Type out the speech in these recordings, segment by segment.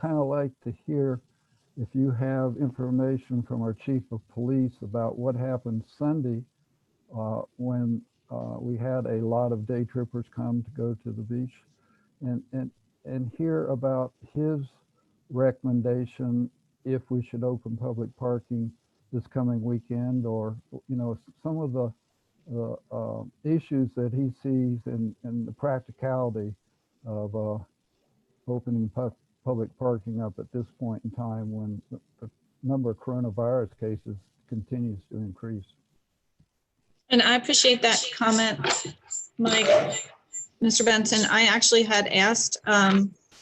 kind of like to hear if you have information from our chief of police about what happened Sunday when we had a lot of day trippers come to go to the beach, and hear about his recommendation if we should open public parking this coming weekend, or some of the issues that he sees and the practicality of opening public parking up at this point in time when the number of coronavirus cases continues to increase. And I appreciate that comment, Mike. Mr. Benson, I actually had asked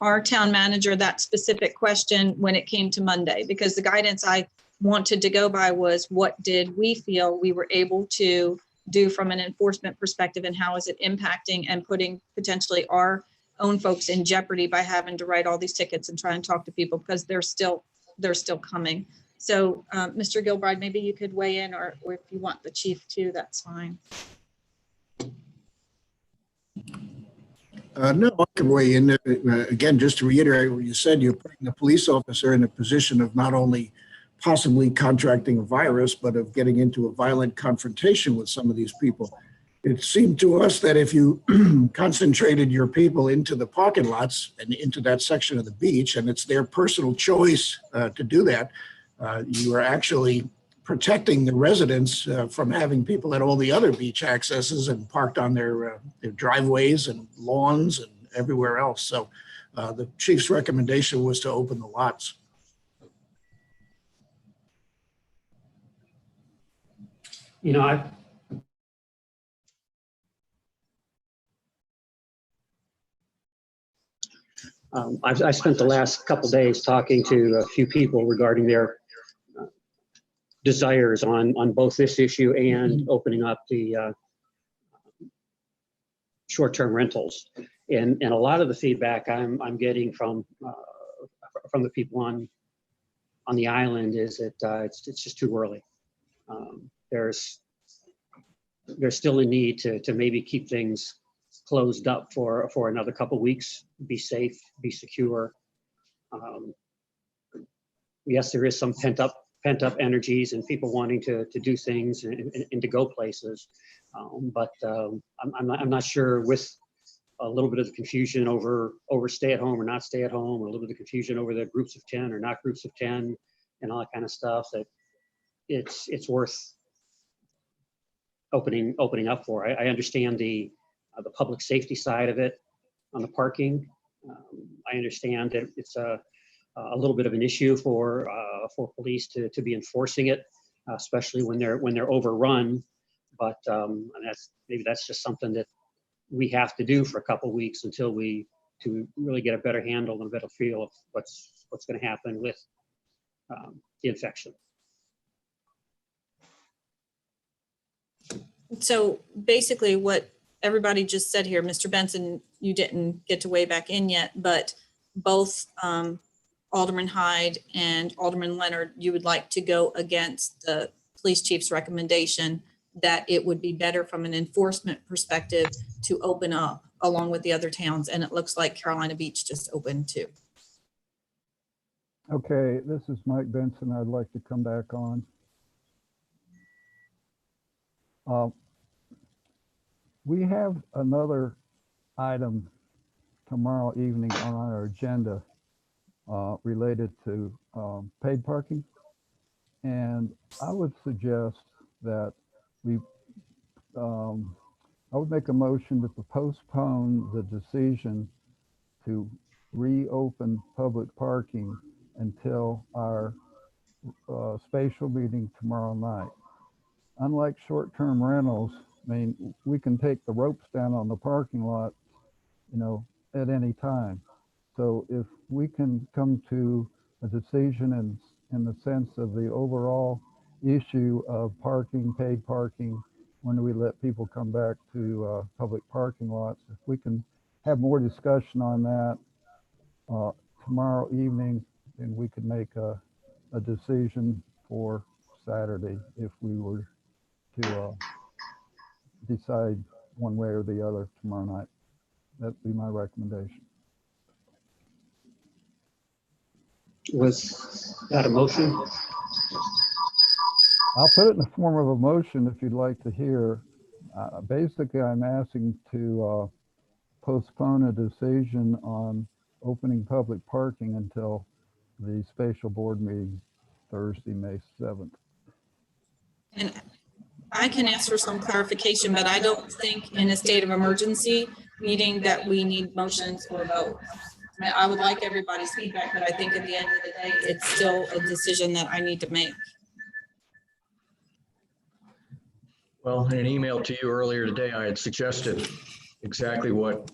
our town manager that specific question when it came to Monday, because the guidance I wanted to go by was what did we feel we were able to do from an enforcement perspective, and how is it impacting and putting potentially our own folks in jeopardy by having to write all these tickets and try and talk to people, because they're still coming. So Mr. Gilbride, maybe you could weigh in, or if you want the chief too, that's fine. No, I can weigh in. Again, just to reiterate what you said, you're putting the police officer in a position of not only possibly contracting a virus, but of getting into a violent confrontation with some of these people. It seemed to us that if you concentrated your people into the parking lots and into that section of the beach, and it's their personal choice to do that, you are actually protecting the residents from having people at all the other beach accesses and parked on their driveways and lawns and everywhere else. So the chief's recommendation was to open the lots. You know, I spent the last couple days talking to a few people regarding their desires on both this issue and opening up the short-term rentals, and a lot of the feedback I'm getting from the people on the island is that it's just too early. There's still a need to maybe keep things closed up for another couple weeks, be safe, be secure. Yes, there is some pent up energies and people wanting to do things and to go places, but I'm not sure, with a little bit of the confusion over stay at home or not stay at home, or a little bit of confusion over the groups of 10 or not groups of 10 and all that kind of stuff, that it's worth opening up for. I understand the public safety side of it on the parking. I understand that it's a little bit of an issue for police to be enforcing it, especially when they're overrun. But maybe that's just something that we have to do for a couple of weeks until to really get a better handle and a better feel of what's going to happen with the infection. So basically what everybody just said here, Mr. Benson, you didn't get to weigh back in yet, but both Alderman Hyde and Alderman Leonard, you would like to go against the police chief's recommendation that it would be better from an enforcement perspective to open up along with the other towns. And it looks like Carolina Beach just opened too. Okay, this is Mike Benson. I'd like to come back on. We have another item tomorrow evening on our agenda related to paid parking. And I would suggest that I would make a motion to postpone the decision to reopen public parking until our spatial meeting tomorrow night. Unlike short-term rentals, I mean, we can take the ropes down on the parking lot, at any time. So if we can come to a decision in the sense of the overall issue of parking, paid parking, when we let people come back to public parking lots, if we can have more discussion on that tomorrow evening, then we could make a decision for Saturday if we were to decide one way or the other tomorrow night. That'd be my recommendation. Was that a motion? I'll put it in the form of a motion if you'd like to hear. Basically, I'm asking to postpone a decision on opening public parking until the spatial board meeting Thursday, May 7th. And I can ask for some clarification, but I don't think in a state of emergency meeting that we need motions or votes. I would like everybody's feedback, but I think at the end of the day, it's still a decision that I need to make. Well, in an email to you earlier today, I had suggested exactly what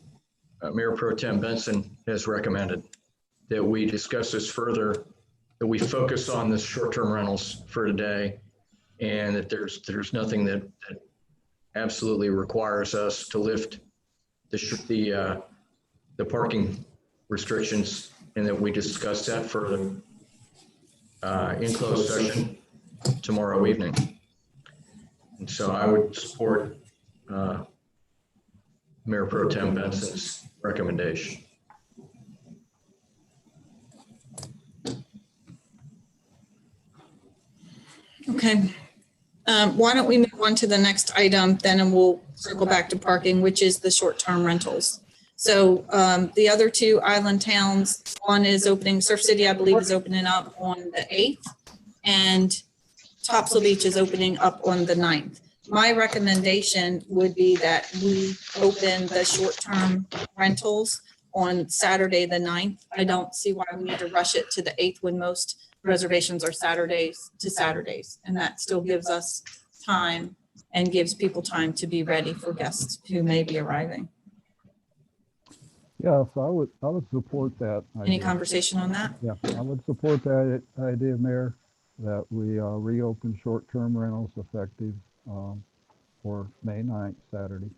Mayor Pro Tem Benson has recommended, that we discuss this further, that we focus on the short-term rentals for today, and that there's nothing that absolutely requires us to lift the parking restrictions, and that we discuss that further in closed session tomorrow evening. And so I would support Mayor Pro Tem Benson's recommendation. Okay. Why don't we move on to the next item then, and we'll circle back to parking, which is the short-term rentals. So the other two island towns, one is opening, Surf City, I believe, is opening up on the 8th, and Topsail Beach is opening up on the 9th. My recommendation would be that we open the short-term rentals on Saturday, the 9th. I don't see why we need to rush it to the 8th when most reservations are Saturdays to Saturdays. And that still gives us time and gives people time to be ready for guests who may be arriving. Yeah, so I would support that. Any idea. conversation on that? Yeah, I would support that idea, Mayor, that we reopen short-term rentals effective for May 9th, Saturday.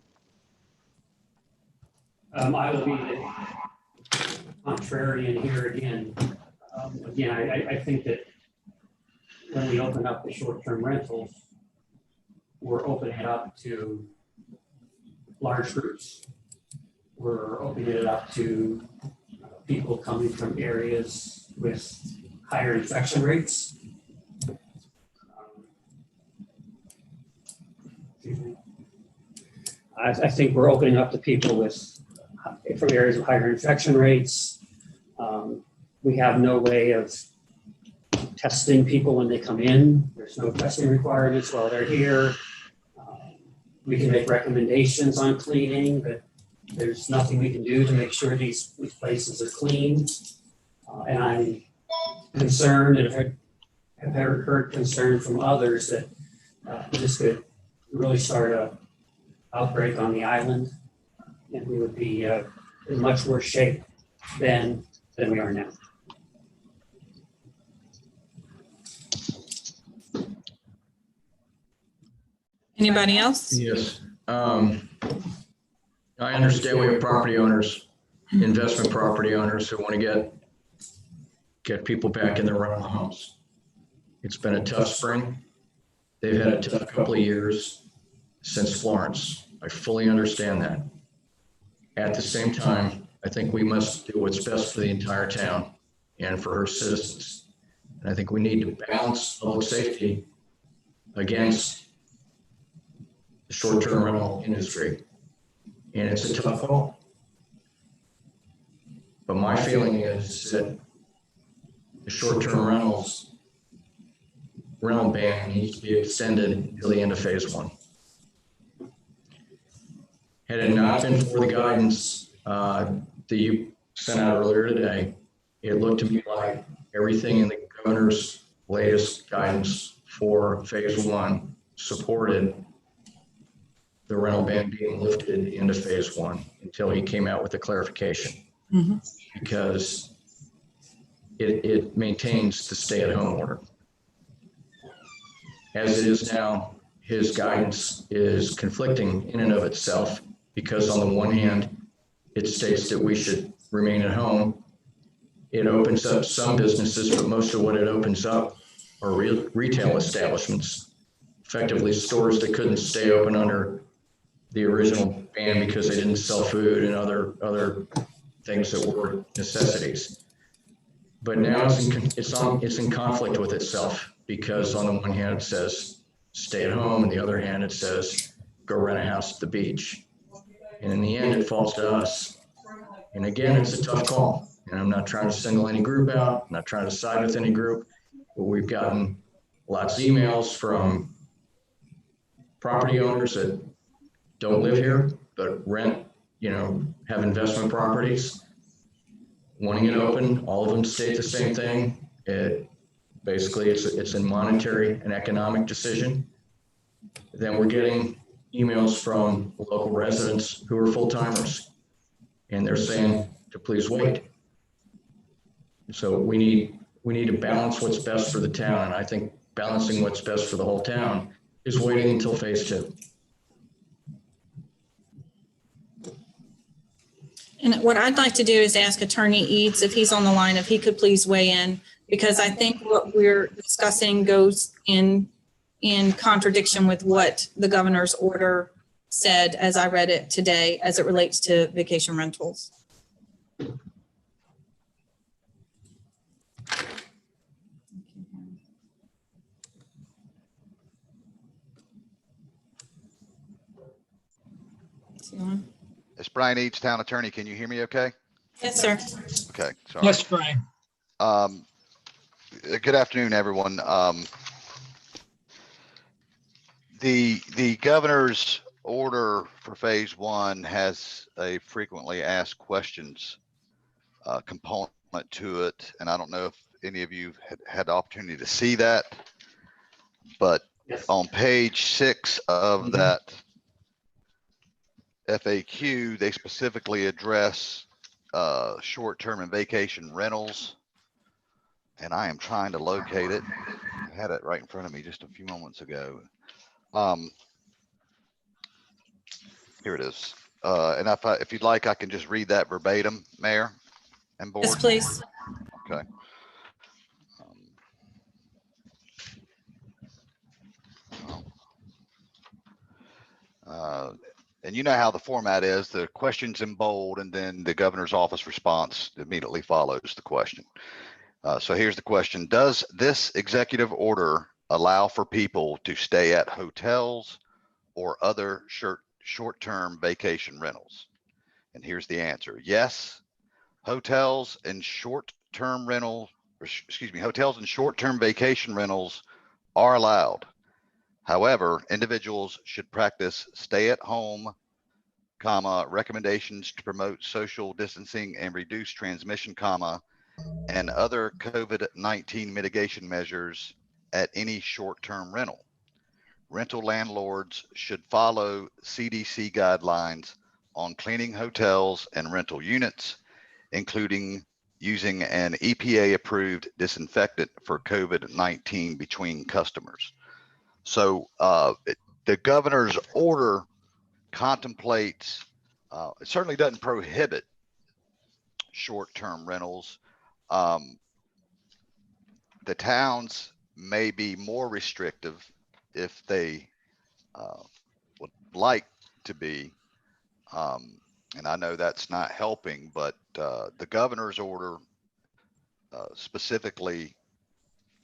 I will be the contrarian here again. Again, I think that when we open up the short-term rentals, we're opening it up to large groups. We're opening it up to people coming from areas with higher infection rates. I think we're opening up to people from areas of higher infection rates. We have no way of testing people when they come in. There's no testing requirements while they're here. We can make recommendations on cleaning, but there's nothing we can do to make sure these places are clean. And I'm concerned, and have heard concern from others that this could really start a outbreak on the island, and we would be in much worse shape than we are now. Anybody else? Yes. I understand we have property owners, investment property owners who want to get people back in their rental homes. It's been a tough spring. They've had a tough couple of years since Florence. I fully understand that. At the same time, I think we must do what's best for the entire town and for her citizens. And I think we need to balance public safety against the short-term rental industry. And it's a tough call. But my feeling is that the short-term rental ban needs to be extended until the end of phase 1. Had it not been for the guidance that you sent out earlier today, it looked to me like everything in the governor's latest guidance for phase 1 supported the rental ban being lifted at the end of phase 1 until he came out with a clarification. Mm-hmm. Because it maintains the stay-at-home order. As it is now, his guidance is conflicting in and of itself, because on the one hand, it states that we should remain at home. It opens up some businesses, but most of what it opens up are retail establishments, effectively stores that couldn't stay open under the original ban because they didn't sell food and other things that were necessities. But now it's in conflict with itself, because on the one hand it says stay at home, and the other hand it says go rent a house at the beach. And in the end, it falls to us. And again, it's a tough call. And I'm not trying to single any group out, I'm not trying to side with any group, but we've gotten lots of emails from property owners that don't live here, but rent, have investment properties, wanting it open. All of them state the same thing. Basically, it's a monetary and economic decision. Then we're getting emails from local residents who are full-timers, and they're saying to please wait. So we need to balance what's best for the town, and I think balancing what's best for the whole town is waiting until phase 2. And what I'd like to do is ask Attorney Eads, if he's on the line, if he could please weigh in, because I think what we're discussing goes in contradiction with what the governor's order said, as I read it today, as it relates to vacation rentals. Is he on? It's Brian Eads, Town Attorney. Can you hear me okay? Yes, sir. Okay, sorry. Yes, Brian. Good afternoon, everyone. The governor's order for phase 1 has a frequently asked questions component to it. And I don't know if any of you had the opportunity to see that, but Yes. on page 6 of that FAQ, they specifically address short-term and vacation rentals. And I am trying to locate it. I had it right in front of me just a few moments ago. Here it is. And if you'd like, I can just read that verbatim, Mayor and Board. Yes, please. Okay. And you know how the format is, the question's in bold and then the governor's office response immediately follows the question. So here's the question. Does this executive order allow for people to stay at hotels or other short-term vacation rentals? And here's the answer. Yes, hotels and short-term vacation rentals are allowed. However, individuals should practice stay at home, recommendations to promote social distancing and reduce transmission, and other COVID-19 mitigation measures at any short-term rental. Rental landlords should follow CDC guidelines on cleaning hotels and rental units, including using an EPA-approved disinfectant for COVID-19 between customers. So the governor's order contemplates, it certainly doesn't prohibit short-term rentals. The towns may be more restrictive if they would like to be. And I know that's not helping, but the governor's order specifically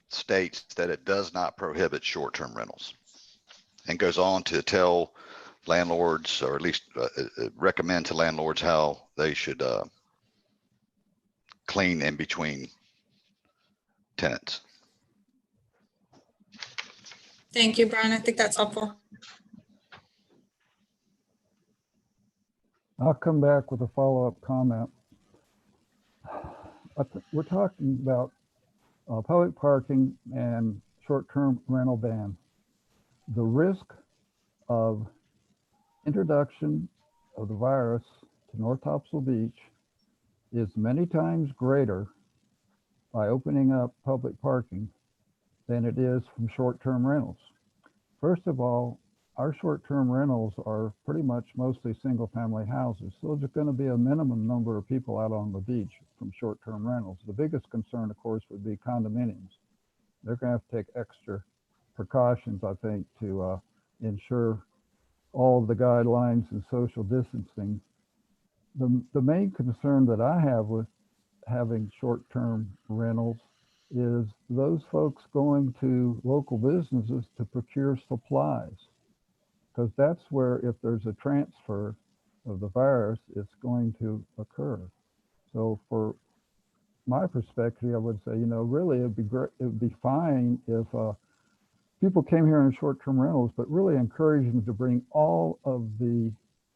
states that it does not prohibit short-term rentals and goes on to tell landlords, or at least recommend to landlords how they should clean in between tenants. Thank you, Brian. I think that's helpful. I'll come back with a follow-up comment. We're talking about public parking and short-term rental ban. The risk of introduction of the virus to North Topsail Beach is many times greater by opening up public parking than it is from short-term rentals. First of all, our short-term rentals are pretty much mostly single-family houses. So there's going to be a minimum number of people out on the beach from short-term rentals. The biggest concern, of course, would be condominiums. They're going to have to take extra precautions, I think, to ensure all of the guidelines and social distancing. The main concern that I have with having short-term rentals is those folks going to local businesses to procure supplies. Because that's where, if there's a transfer of the virus, it's going to occur. So for my perspective, I would say, really it'd be great, it would be fine if people came here in short-term rentals, but really encourage them to bring all of the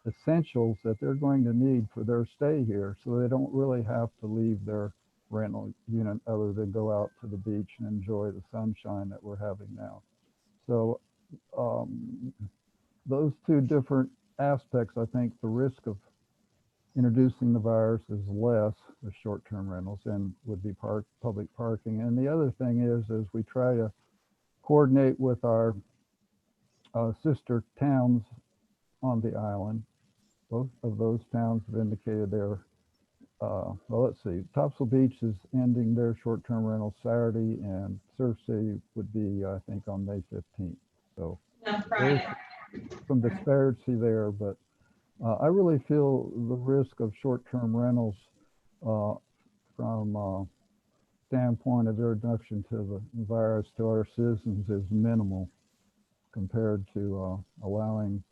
essentials that they're going to need for their stay here, so they don't really have to leave their rental unit other than go out to the beach and enjoy the sunshine that we're having now. So those two different aspects, I think the risk of introducing the virus is less with short-term rentals than would be public parking. And the other thing is we try to coordinate with our sister towns on the island. Both of those towns have indicated they're, well, let's see, Topsail Beach is ending their short-term rental Saturday, and Surf City would be, I think, on May 15th. So there's some disparity there, but I really feel the risk of short-term rentals from standpoint of introduction to the virus to our citizens is minimal compared to allowing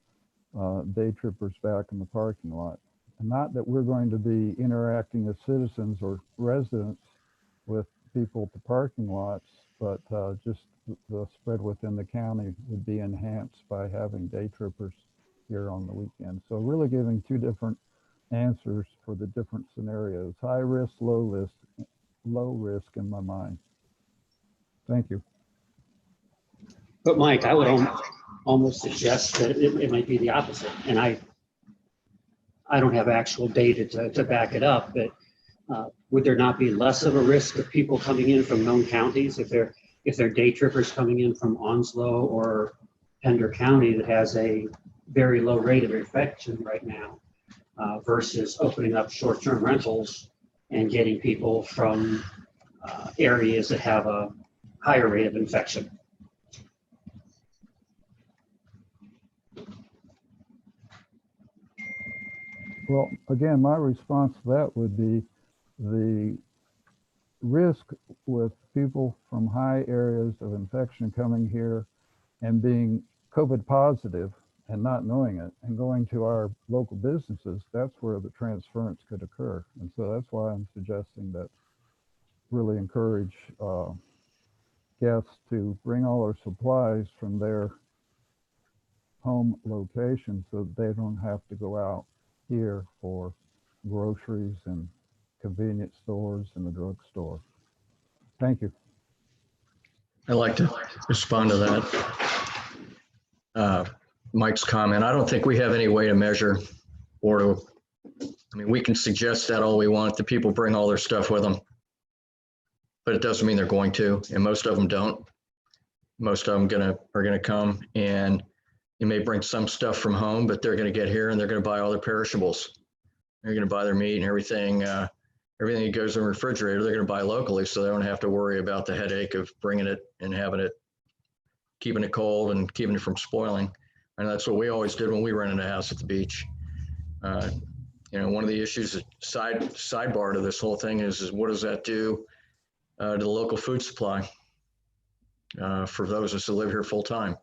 day trippers back in the parking lot. And not that we're going to be interacting as citizens or residents with people at the parking lots, but just the spread within the county would be enhanced by having day trippers here on the weekend. So really giving two different answers for the different scenarios: high risk, low risk in my mind. Thank you. But Mike, I would almost suggest that it might be the opposite. And I don't have actual data to back it up, but would there not be less of a risk of people coming in from known counties if they're day trippers coming in from Onslow or Pender County that has a very low rate of infection right now versus opening up short-term rentals and getting people from areas that have a higher rate of infection? Well, again, my response to that would be the risk with people from high areas of infection coming here and being COVID positive and not knowing it and going to our local businesses, that's where the transference could occur. And so that's why I'm suggesting that really encourage guests to bring all their supplies from their home location so that they don't have to go out here for groceries and convenience stores and the drugstore. Thank you. I'd like to respond to that. Mike's comment, I don't think we have any way to measure or to, I mean, we can suggest that all we want, that people bring all their stuff with them, but it doesn't mean they're going to, and most of them don't. Most of them are gonna come, and you may bring some stuff from home, but they're gonna get here and they're gonna buy all their perishables. They're gonna buy their meat and everything that goes in the refrigerator, they're gonna buy locally, so they don't have to worry about the headache of bringing it and having it, keeping it cold and keeping it from spoiling. And that's what we always did when we rented a house at the beach. One of the issues, sidebar to this whole thing is what does that do to the local food supply for those of us who live here full time?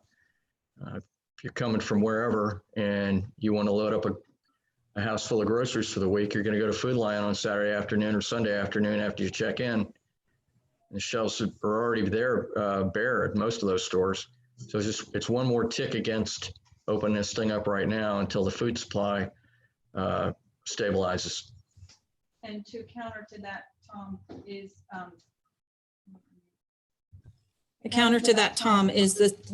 If you're coming from wherever and you want to load up a house full of groceries for the week, you're going to go to Food Lion on Saturday afternoon or Sunday afternoon after you check in. The shelves are already there bare at most of those stores. So it's one more tick against opening this thing up right now until the food supply stabilizes. And to counter to that, Tom,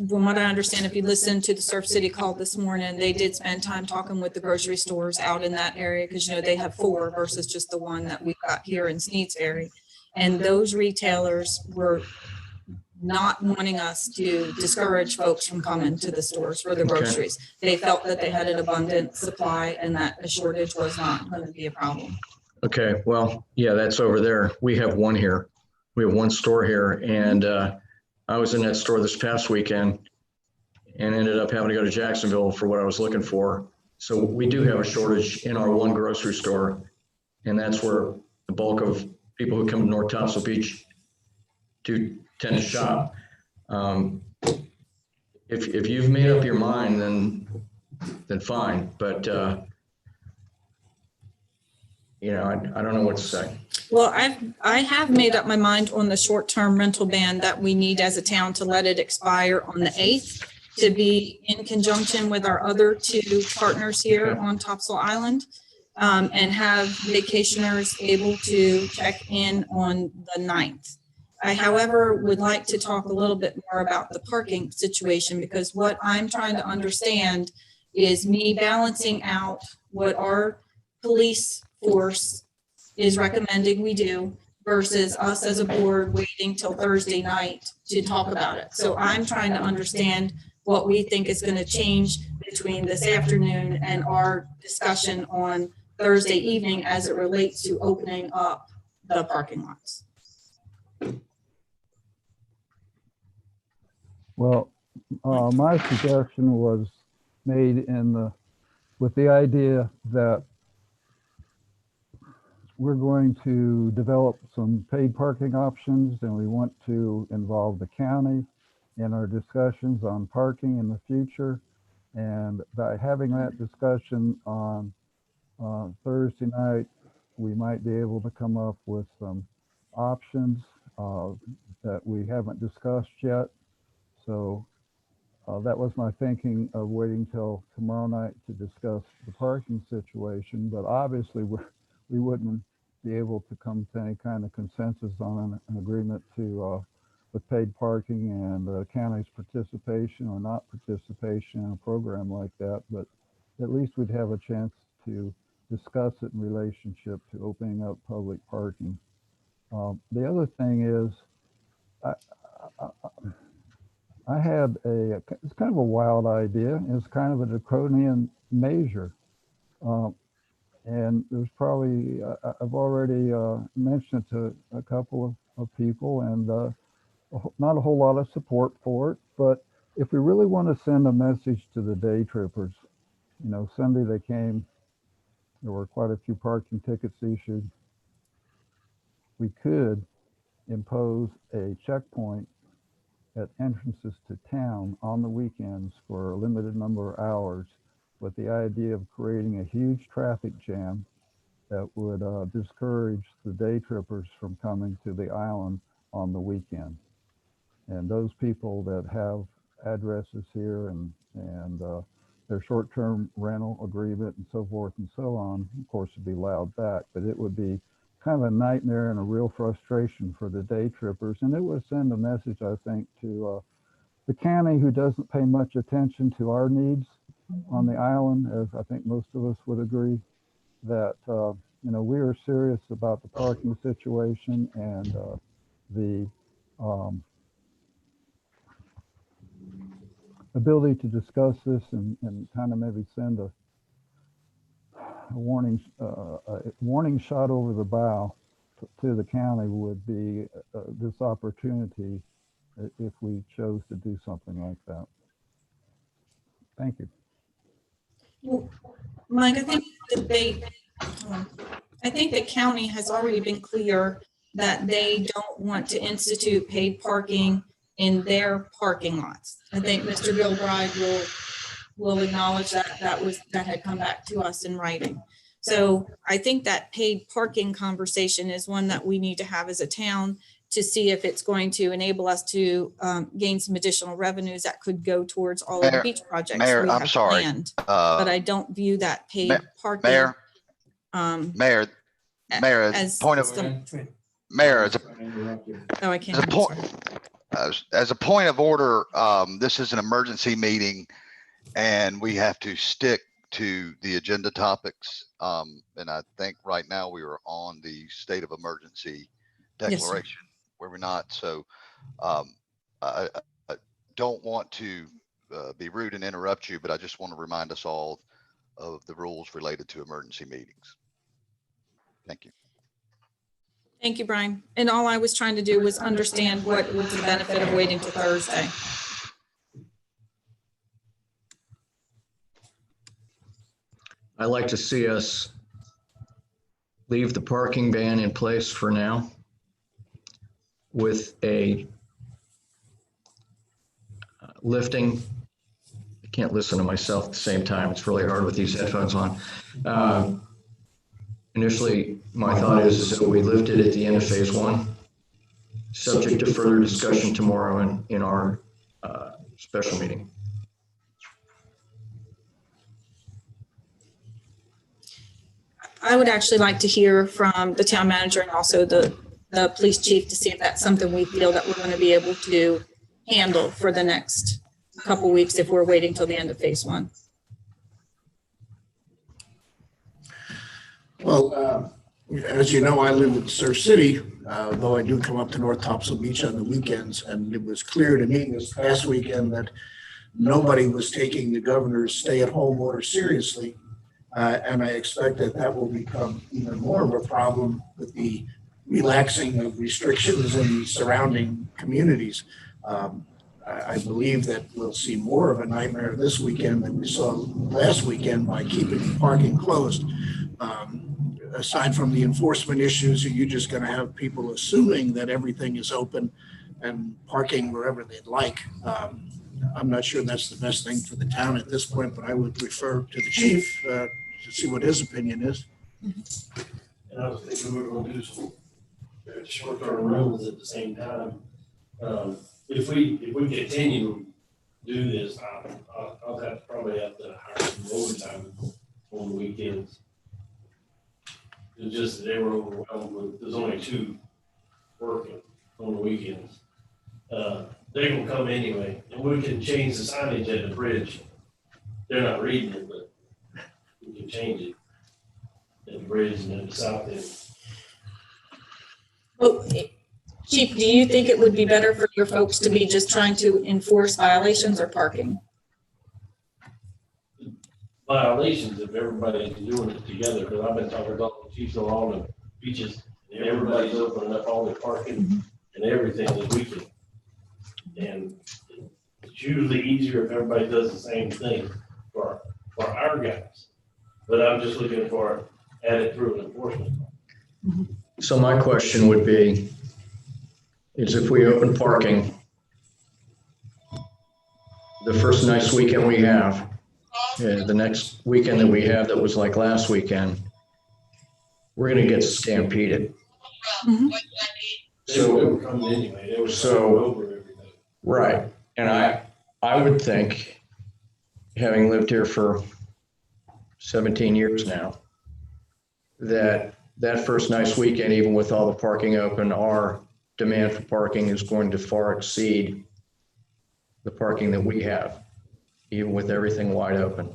from what I understand, if you listen to the Surf City call this morning, they did spend time talking with the grocery stores out in that area because, they have 4 versus just the one that we've got here in Sneedsbury. And those retailers were not wanting us to discourage folks from coming to the stores for the groceries. They felt that they had an abundant supply and that a shortage was not going to be a problem. Okay, well, yeah, that's over there. We have one here. We have one store here, and I was in that store this past weekend and ended up having to go to Jacksonville for what I was looking for. So we do have a shortage in our one grocery store, and that's where the bulk of people who come to North Topsail Beach do tend to shop. If you've made up your mind, then fine. But you know, I don't know what to say. Well, I have made up my mind on the short-term rental ban that we need as a town to let it expire on the 8th to be in conjunction with our other two partners here on Topsail Island, and have vacationers able to check in on the 9th. I, however, would like to talk a little bit more about the parking situation, because what I'm trying to understand is me balancing out what our police force is recommending we do versus us as a board waiting till Thursday night to talk about it. So I'm trying to understand what we think is going to change between this afternoon and our discussion on Thursday evening as it relates to opening up the parking lots. Well, my suggestion was made with the idea that we're going to develop some paid parking options, and we want to involve the county in our discussions on parking in the future. And by having that discussion on Thursday night, we might be able to come up with some options that we haven't discussed yet. So that was my thinking of waiting till tomorrow night to discuss the parking situation. But obviously, we wouldn't be able to come to any kind of consensus on an agreement to with paid parking and the county's participation or not participation in a program like that. But at least we'd have a chance to discuss it in relationship to opening up public parking. The other thing is, I had it's kind of a wild idea. It's kind of a draconian measure. And there's probably, I've already mentioned it to a couple of people, and not a whole lot of support for it. But if we really want to send a message to the day trippers, you know, Sunday they came, there were quite a few parking tickets issued. We could impose a checkpoint at entrances to town on the weekends for a limited number of hours, with the idea of creating a huge traffic jam that would discourage the day trippers from coming to the island on the weekend. And those people that have addresses here and their short-term rental agreement and so forth and so on, of course, would be allowed back. But it would be kind of a nightmare and a real frustration for the day trippers. And it would send a message, I think, to the county, who doesn't pay much attention to our needs on the island, as I think most of us would agree, that you know, we are serious about the parking situation and the ability to discuss this and kind of maybe send a warning shot over the bow to the county would be this opportunity if we chose to do something like that. Thank you. Well, Mike, I think the county has already been clear that they don't want to institute paid parking in their parking lots. I think Mr. Gilbride will acknowledge that that had come back to us in writing. So I think that paid parking conversation is one that we need to have as a town to see if it's going to enable us to gain some additional revenues that could go towards all of the beach projects Mayor, we I'm have sorry. planned. But I don't view that paid parking. Mayor, as a point of Oh, I can't. as a point of order, this is an emergency meeting and we have to stick to the agenda topics. And I think right now we are on the state of emergency declaration, where we're not. So I don't want to be rude and interrupt you, but I just want to remind us all of the rules related to emergency meetings. Thank you. Thank you, Brian. And all I was trying to do was understand what was the benefit of waiting till Thursday. I like to see us leave the parking ban in place for now with a lifting. I can't listen to myself at the same time. It's really hard with these headphones on. Initially, my thought is that we lift it at the end of phase 1, subject to further discussion tomorrow in our special meeting. I would actually like to hear from the town manager and also the police chief to see if that's something we feel that we're going to be able to handle for the next couple weeks if we're waiting till the end of phase 1. Well, as you know, I live in Surf City, though I do come up to North Topsail Beach on the weekends, and it was clear to me this past weekend that nobody was taking the governor's stay-at-home order seriously. And I expect that that will become even more of a problem with the relaxing of restrictions in the surrounding communities. I believe that we'll see more of a nightmare this weekend than we saw last weekend by keeping parking closed. Aside from the enforcement issues, are you just going to have people assuming that everything is open and parking wherever they'd like? I'm not sure that's the best thing for the town at this point, but I would refer to the chief to see what his opinion is. And I was thinking we were going to do some short-term rentals at the same time. If we continue to do this, I'll probably have to hire some overtime on the weekends. It's just that they were overwhelmed with, there's only 2 working on the weekends. They're gonna come anyway, and we can change the signage at the bridge. They're not reading it, but we can change it at the bridge and at the south end. Well, Chief, do you think it would be better for your folks to be just trying to enforce violations or parking? Violations if everybody's doing it together, because I've been talking about the chiefs along the beaches, and everybody's opening up all their parking and everything this weekend. And it's usually easier if everybody does the same thing for our guys. But I'm just looking for added through enforcement. So my question would be, is if we open parking, the first nice weekend we have, the next weekend that we have that was like last weekend, we're going to get stampeded. Mm-hmm. They were coming anyway. They were over everything. Right. And I would think, having lived here for 17 years now, that first nice weekend, even with all the parking open, our demand for parking is going to far exceed the parking that we have, even with everything wide open.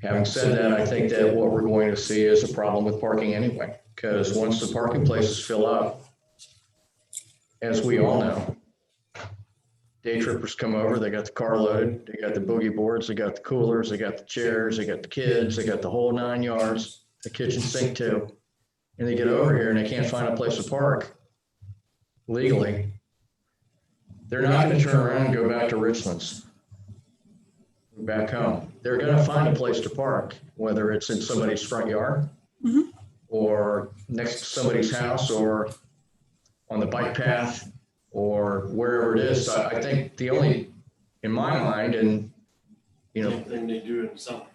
Having said that, I think that what we're going to see is a problem with parking anyway, because once the parking places fill up, as we all know, day trippers come over, they got the car loaded, they got the boogie boards, they got the coolers, they got the chairs, they got the kids, they got the whole 9 yards, the kitchen sink too. And they get over here and they can't find a place to park legally. They're not going to turn around and go back to Richland's, back home. They're going to find a place to park, whether it's in somebody's front yard or next to somebody's house or on the bike path or wherever it is. So I think the only, in my mind, and Same thing they do in the summer.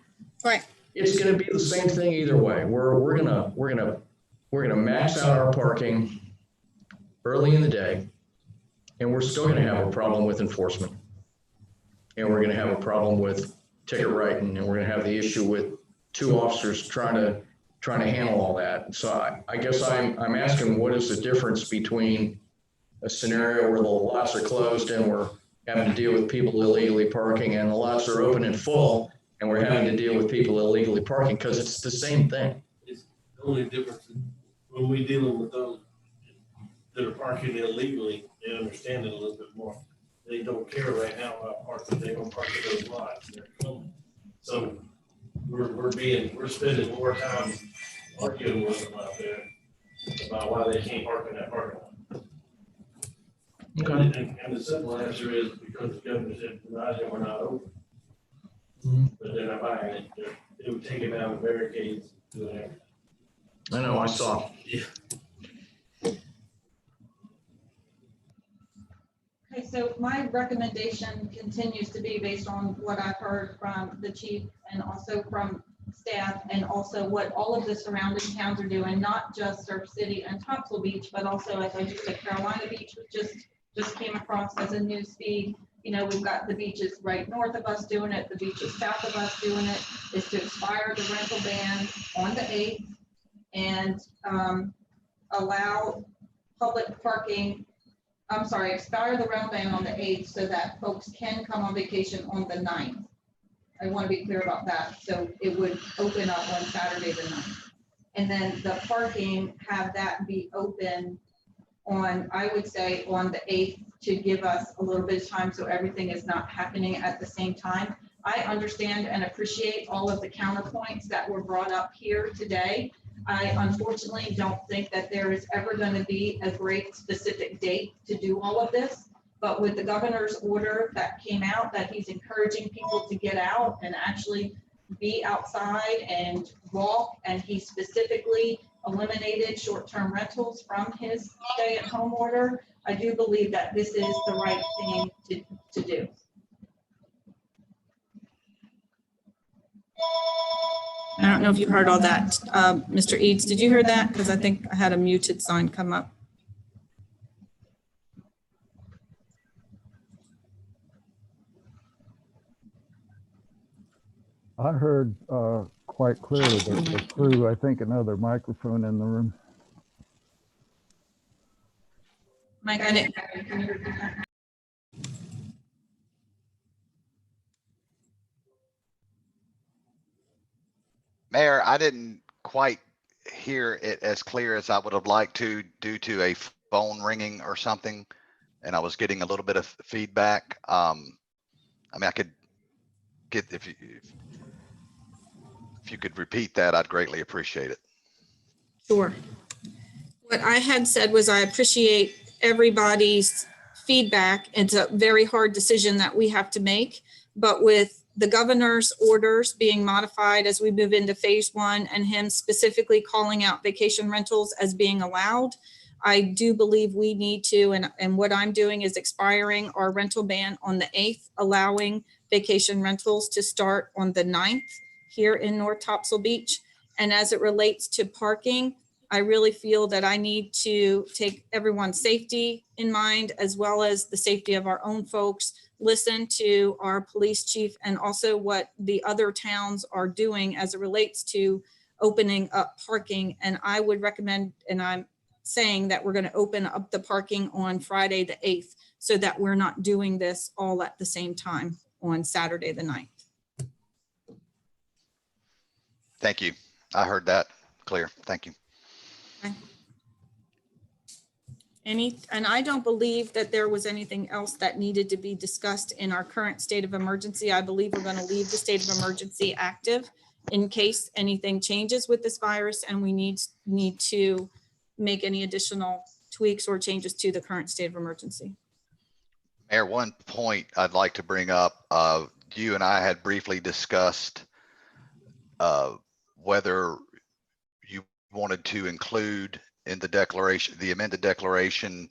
Right. it's going to be the same thing either way. We're gonna max out our parking early in the day, and we're still going to have a problem with enforcement, and we're going to have a problem with ticket writing, and we're going to have the issue with 2 officers trying to handle all that. So I guess I'm asking, what is the difference between a scenario where the lots are closed and we're having to deal with people illegally parking, and the lots are open and full and we're having to deal with people illegally parking? Because it's the same thing. It's the only difference when we dealing with those that are parking illegally, they understand it a little bit more. They don't care right now about parking. They don't park at those lots. They're coming. So we're spending more time arguing with them out there about why they can't park in that parking lot. Okay. And the simple answer is because the governor said, we're not open. But they're not buying it. They would take it down the barricades, doing everything. I know, I saw. Yeah. Okay, so my recommendation continues to be based on what I've heard from the chief and also from staff, and also what all of the surrounding towns are doing, not just Surf City and Topsail Beach, but also, as I just said, Carolina Beach, which just came across as a news feed. You know, we've got the beaches right north of us doing it, the beaches south of us doing it, is to expire the rental ban on the 8th and allow public parking. I'm sorry, expire the rental ban on the 8th so that folks can come on vacation on the 9th. I want to be clear about that. So it would open up on Saturday the 9th. And then the parking, have that be open on, I would say, on the 8th to give us a little bit of time so everything is not happening at the same time. I understand and appreciate all of the counterpoints that were brought up here today. I unfortunately don't think that there is ever going to be a great specific date to do all of this. But with the governor's order that came out, that he's encouraging people to get out and actually be outside and walk, and he specifically eliminated short-term rentals from his stay-at-home order, I do believe that this is the right thing to do. I don't know if you heard all that. Mr. Eads, did you hear that? Because I think I had a muted sign come up. I heard quite clearly that through, I think, another microphone in the room. Mike, I didn't. Mayor, I didn't quite hear it as clear as I would have liked to due to a phone ringing or something. And I was getting a little bit of feedback. I mean, I could get, if you could repeat that, I'd greatly appreciate it. Sure. What I had said was I appreciate everybody's feedback. It's a very hard decision that we have to make, but with the governor's orders being modified as we move into phase 1 and him specifically calling out vacation rentals as being allowed, I do believe we need to, and what I'm doing is expiring our rental ban on the 8th, allowing vacation rentals to start on the 9th here in North Topsail Beach. And as it relates to parking, I really feel that I need to take everyone's safety in mind, as well as the safety of our own folks, listen to our police chief and also what the other towns are doing as it relates to opening up parking. And I would recommend, and I'm saying that we're going to open up the parking on Friday the 8th so that we're not doing this all at the same time on Saturday the 9th. Thank you. I heard that clear. Thank you. Okay. And I don't believe that there was anything else that needed to be discussed in our current state of emergency. I believe we're going to leave the state of emergency active in case anything changes with this virus and we need to make any additional tweaks or changes to the current state of emergency. Mayor, one point I'd like to bring up, you and I had briefly discussed whether you wanted to include in the declaration, the amended declaration,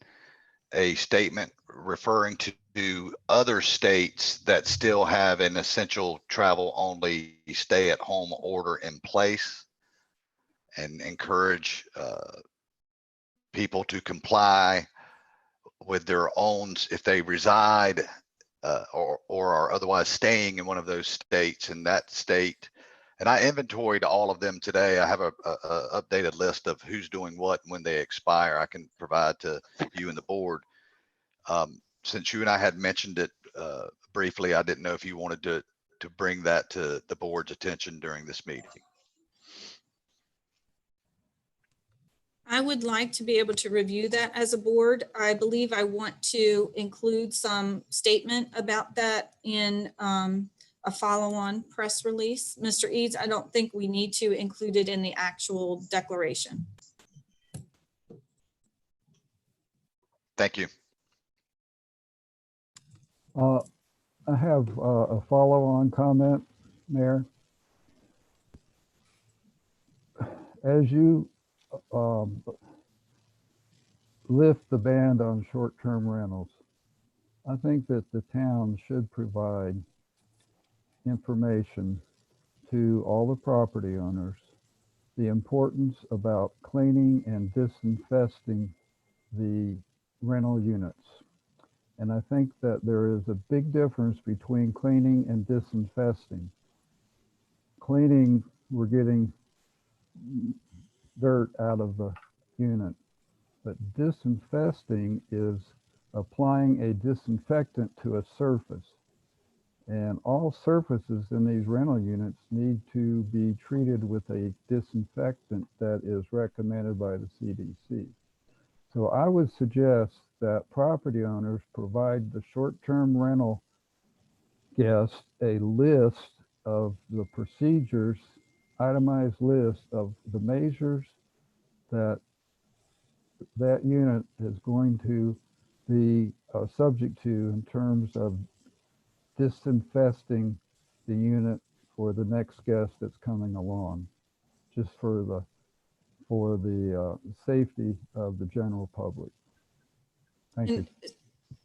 a statement referring to other states that still have an essential travel only stay at home order in place, and encourage people to comply with their own, if they reside or are otherwise staying in one of those states in that state. And I inventoried all of them today. I have a updated list of who's doing what and when they expire. I can provide to you and the board. Since you and I had mentioned it briefly, I didn't know if you wanted to bring that to the board's attention during this meeting. I would like to be able to review that as a board. I believe I want to include some statement about that in a follow-on press release. Mr. Eads, I don't think we need to include it in the actual declaration. Thank you. I have a follow-on comment, Mayor. As you lift the ban on short-term rentals. I think that the town should provide information to all the property owners, the importance about cleaning and disinfesting the rental units. And I think that there is a big difference between cleaning and disinfesting. Cleaning, we're getting dirt out of the unit, but disinfesting is applying a disinfectant to a surface. And all surfaces in these rental units need to be treated with a disinfectant that is recommended by the CDC. So I would suggest that property owners provide the short-term rental guests a list of the procedures, itemized list of the measures that that unit is going to be subject to in terms of disinfesting the unit for the next guest that's coming along, just for the safety of the general public. Thank you. And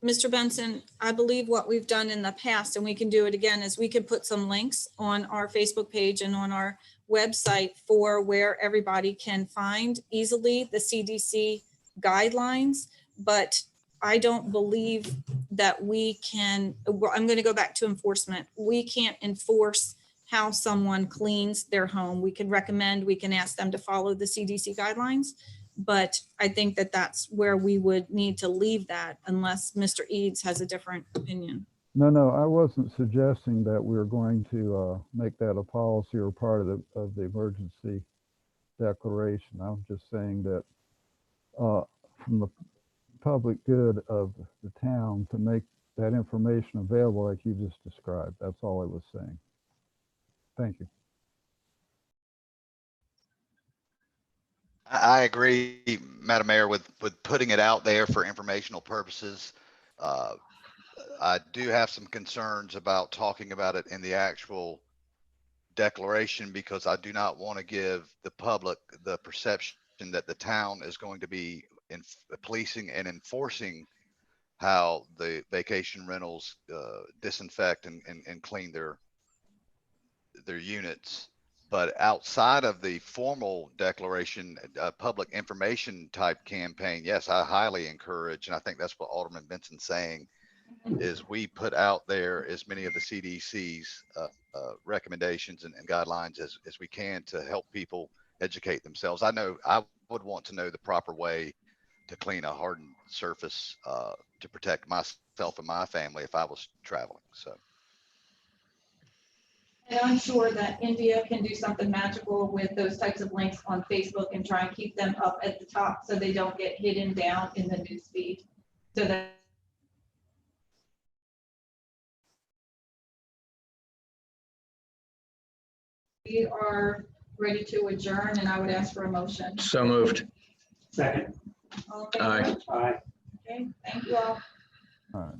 Mr. Benson, I believe what we've done in the past, and we can do it again, is we can put some links on our Facebook page and on our website for where everybody can find easily the CDC guidelines. But I don't believe that we can, I'm going to go back to enforcement. We can't enforce how someone cleans their home. We can recommend, we can ask them to follow the CDC guidelines. But I think that that's where we would need to leave that unless Mr. Eads has a different opinion. No, I wasn't suggesting that we were going to make that a policy or part of the emergency declaration. I'm just saying that from the public good of the town to make that information available like you just described. That's all I was saying. Thank you. I agree, Madam Mayor, with putting it out there for informational purposes. I do have some concerns about talking about it in the actual declaration because I do not want to give the public the perception that the town is going to be policing and enforcing how the vacation rentals disinfect and clean their units. But outside of the formal declaration, public information type campaign, yes, I highly encourage, and I think that's what Alderman Benson's saying, is we put out there as many of the CDC's recommendations and guidelines as we can to help people educate themselves. I know I would want to know the proper way to clean a hardened surface to protect myself and my family if I was traveling. So. And I'm sure that India can do something magical with those types of links on Facebook and try and keep them up at the top so they don't get hidden down in the news feed. So that we are ready to adjourn, and I would ask for a motion. So moved. Second. All in favor? Aye. Aye. Okay, thank you all. All right.